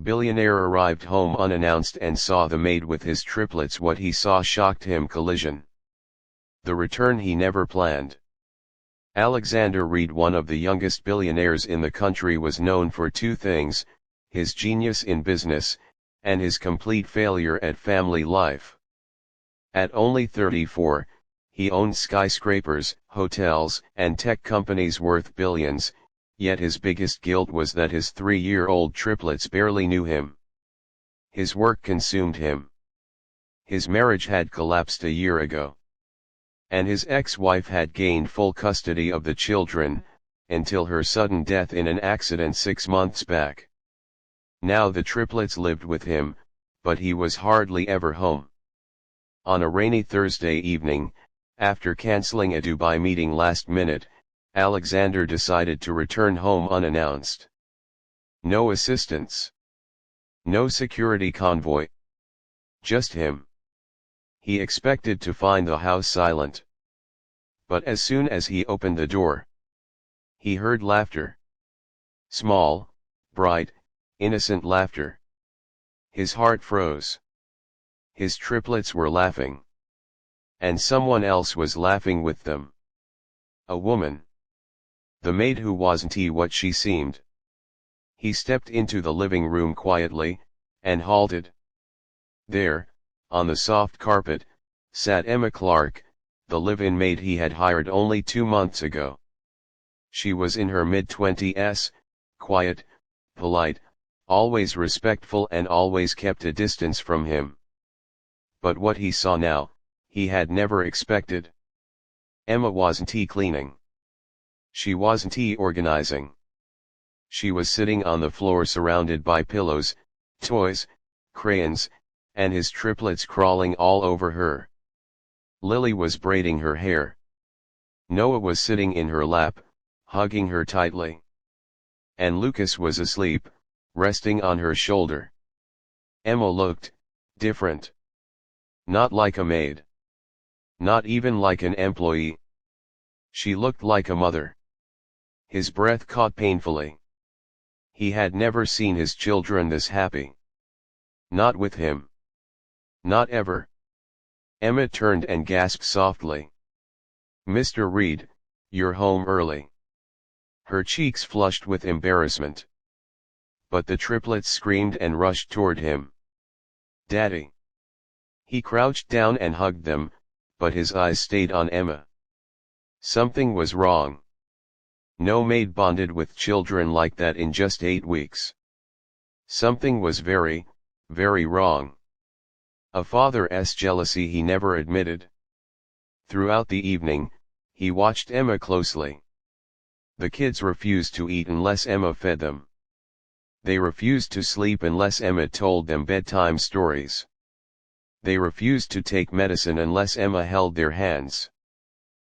Billionaire arrived home unannounced and saw the maid with his triplets. What he saw shocked him. Collision. The return he never planned. Alexander Reed, one of the youngest billionaires in the country, was known for two things: his genius in business, and his complete failure at family life. At only 34, he owned skyscrapers, hotels, and tech companies worth billions, yet his biggest guilt was that his 3-year-old triplets barely knew him. His work consumed him. His marriage had collapsed a year ago. And his ex-wife had gained full custody of the children, until her sudden death in an accident 6 months back. Now the triplets lived with him, but he was hardly ever home. On a rainy Thursday evening, after canceling a Dubai meeting last minute, Alexander decided to return home unannounced. No assistants. No security convoy. Just him. He expected to find the house silent. But as soon as he opened the door, he heard laughter. Small, bright, innocent laughter. His heart froze. His triplets were laughing. And someone else was laughing with them. A woman. The maid, who wasn't what she seemed. He stepped into the living room quietly, and halted. There, on the soft carpet, sat Emma Clark, the live-in maid he had hired only 2 months ago. She was in her mid-20s, quiet, polite, always respectful, and always kept a distance from him. But what he saw now, he had never expected. Emma wasn't cleaning. She wasn't organizing. She was sitting on the floor surrounded by pillows, toys, crayons, and his triplets crawling all over her. Lily was braiding her hair. Noah was sitting in her lap, hugging her tightly. And Lucas was asleep, resting on her shoulder. Emma looked different. Not like a maid. Not even like an employee. She looked like a mother. His breath caught painfully. He had never seen his children this happy. Not with him. Not ever. Emma turned and gasped softly. "Mr. Reed, you're home early." Her cheeks flushed with embarrassment. But the triplets screamed and rushed toward him. "Daddy!" He crouched down and hugged them, but his eyes stayed on Emma. Something was wrong. No maid bonded with children like that in just 8 weeks. Something was very, very wrong. A father's jealousy he never admitted. Throughout the evening, he watched Emma closely. The kids refused to eat unless Emma fed them. They refused to sleep unless Emma told them bedtime stories. They refused to take medicine unless Emma held their hands.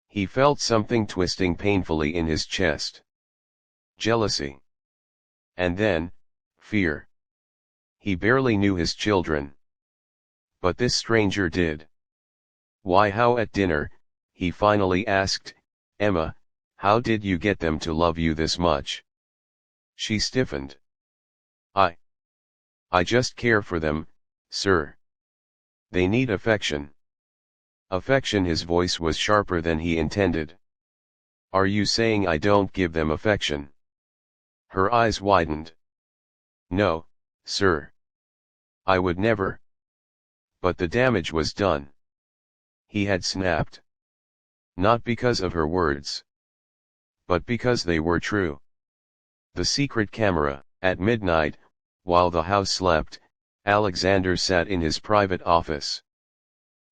He felt something twisting painfully in his chest. Jealousy. And then, fear. He barely knew his children. But this stranger did. "Why, how at dinner," he finally asked, "Emma, how did you get them to love you this much?" She stiffened. I just care for them, sir. They need affection." Affection. His voice was sharper than he intended. "Are you saying I don't give them affection?" Her eyes widened. "No, sir. I would never." But the damage was done. He had snapped. Not because of her words, but because they were true. The secret camera. At midnight, while the house slept, Alexander sat in his private office.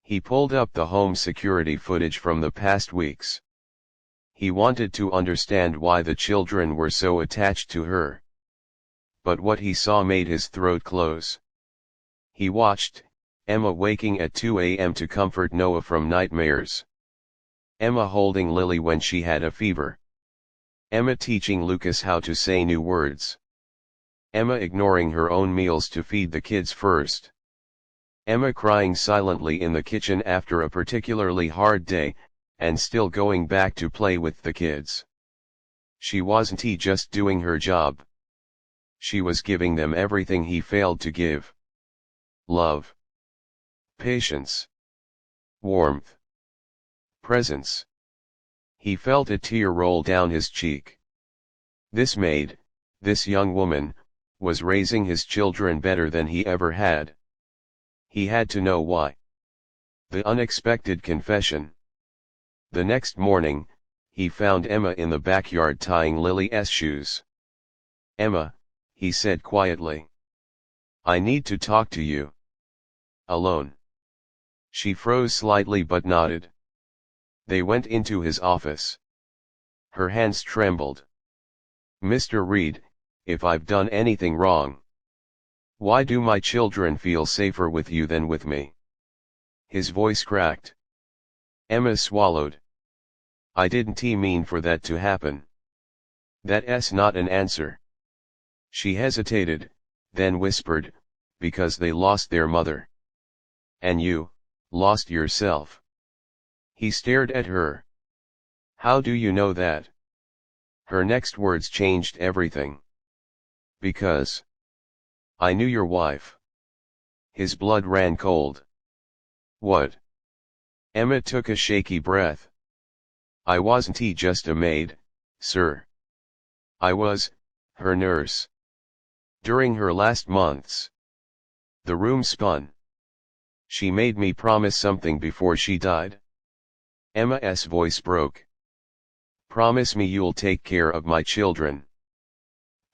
He pulled up the home security footage from the past weeks. He wanted to understand why the children were so attached to her. But what he saw made his throat close. He watched Emma waking at 2 a.m. to comfort Noah from nightmares. Emma holding Lily when she had a fever. Emma teaching Lucas how to say new words. Emma ignoring her own meals to feed the kids first. Emma crying silently in the kitchen after a particularly hard day, and still going back to play with the kids. She wasn't just doing her job. She was giving them everything he failed to give. Love. Patience. Warmth. Presence. He felt a tear roll down his cheek. This maid, this young woman, was raising his children better than he ever had. He had to know why. The unexpected confession. The next morning, he found Emma in the backyard tying Lily's shoes. "Emma," he said quietly. "I need to talk to you. Alone." She froze slightly but nodded. They went into his office. Her hands trembled. "Mr. Reed, if I've done anything wrong, why do my children feel safer with you than with me?" His voice cracked. Emma swallowed. "I didn't mean for that to happen. That's not an answer." She hesitated, then whispered, "Because they lost their mother. And you, lost yourself." He stared at her. "How do you know that?" Her next words changed everything. "Because I knew your wife." His blood ran cold. "What?" Emma took a shaky breath. "I wasn't just a maid, sir. I was her nurse. During her last months." The room spun. "She made me promise something before she died." Emma's voice broke. "Promise me you'll take care of my children.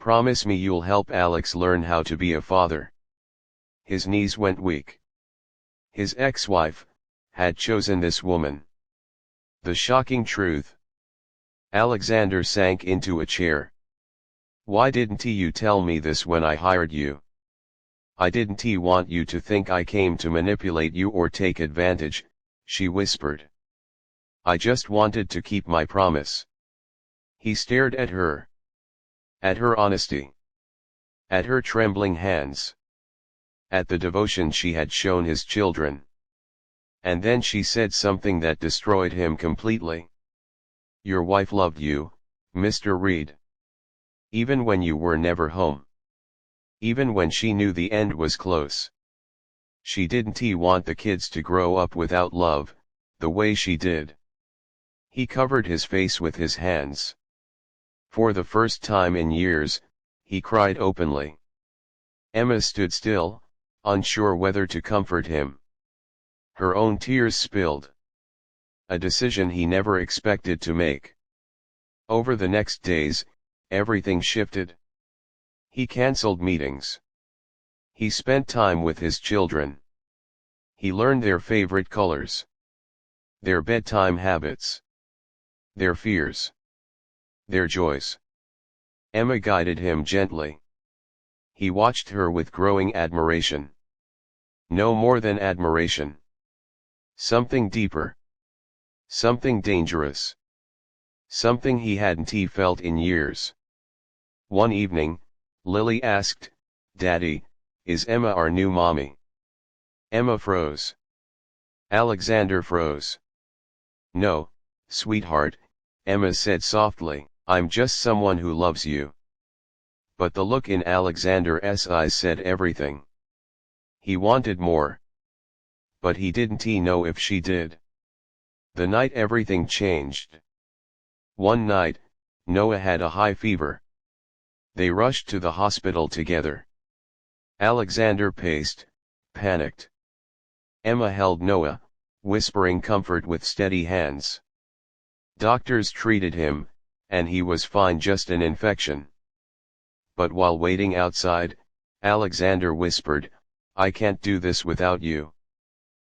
Promise me you'll help Alex learn how to be a father." His knees went weak. His ex-wife had chosen this woman. The shocking truth. Alexander sank into a chair. "Why didn't you tell me this when I hired you? I didn't want you to think I came to manipulate you or take advantage," she whispered. "I just wanted to keep my promise." He stared at her. At her honesty. At her trembling hands. At the devotion she had shown his children. And then she said something that destroyed him completely. "Your wife loved you, Mr. Reed. Even when you were never home. Even when she knew the end was close. She didn't want the kids to grow up without love, the way she did." He covered his face with his hands. For the first time in years, he cried openly. Emma stood still, unsure whether to comfort him. Her own tears spilled. A decision he never expected to make. Over the next days, everything shifted. He cancelled meetings. He spent time with his children. He learned their favorite colors. Their bedtime habits. Their fears. Their joys. Emma guided him gently. He watched her with growing admiration. No more than admiration. Something deeper. Something dangerous. Something he hadn't felt in years. One evening, Lily asked, "Daddy, is Emma our new mommy?" Emma froze. Alexander froze. "No, sweetheart," Emma said softly, "I'm just someone who loves you." But the look in Alexander's eyes said everything. He wanted more. But he didn't know if she did. The night everything changed. One night, Noah had a high fever. They rushed to the hospital together. Alexander paced, panicked. Emma held Noah, whispering comfort with steady hands. Doctors treated him, and he was fine, just an infection. But while waiting outside, Alexander whispered, "I can't do this without you."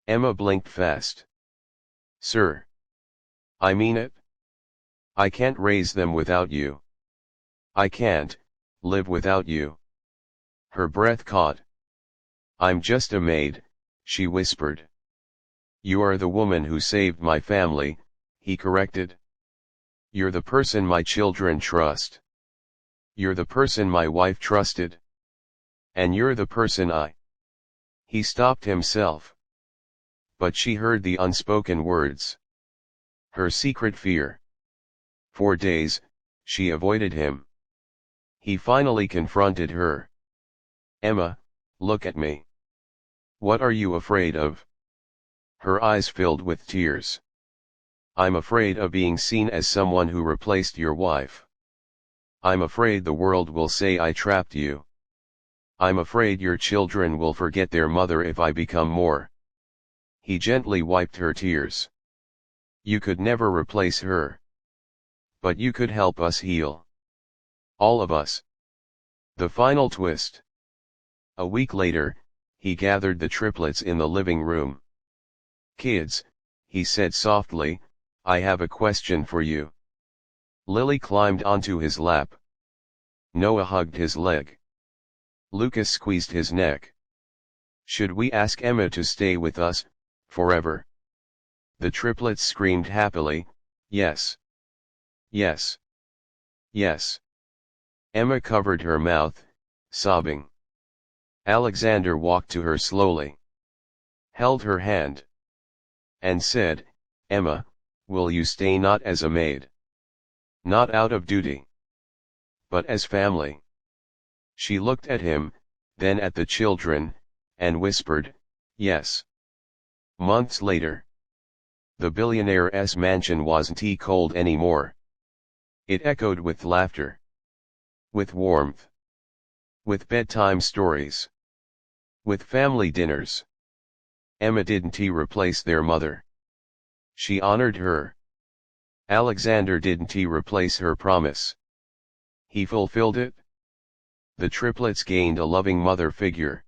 Emma blinked fast. "Sir. I mean it. I can't raise them without you. I can't live without you." Her breath caught. "I'm just a maid," she whispered. "You are the woman who saved my family," he corrected. "You're the person my children trust. You're the person my wife trusted. And you're the person I—" He stopped himself. But she heard the unspoken words. Her secret fear. For days, she avoided him. He finally confronted her. "Emma, look at me. What are you afraid of?" Her eyes filled with tears. "I'm afraid of being seen as someone who replaced your wife. I'm afraid the world will say I trapped you. I'm afraid your children will forget their mother if I become more." He gently wiped her tears. "You could never replace her. But you could help us heal. All of us." The final twist. A week later, he gathered the triplets in the living room. "Kids," he said softly, "I have a question for you." Lily climbed onto his lap. Noah hugged his leg. Lucas squeezed his neck. "Should we ask Emma to stay with us, forever?" The triplets screamed happily, "Yes! Yes! Yes!" Emma covered her mouth, sobbing. Alexander walked to her slowly, held her hand, and said, "Emma, will you stay not as a maid? Not out of duty, but as family?" She looked at him, then at the children, and whispered, "Yes." Months later, the billionaire's mansion wasn't cold anymore. It echoed with laughter, with warmth, with bedtime stories, with family dinners. Emma didn't replace their mother. She honored her. Alexander didn't replace her promise. He fulfilled it. The triplets gained a loving mother figure.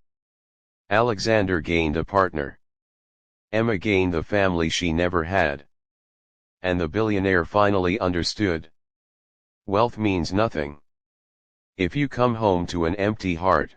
Alexander gained a partner. Emma gained the family she never had. And the billionaire finally understood. Wealth means nothing if you come home to an empty heart.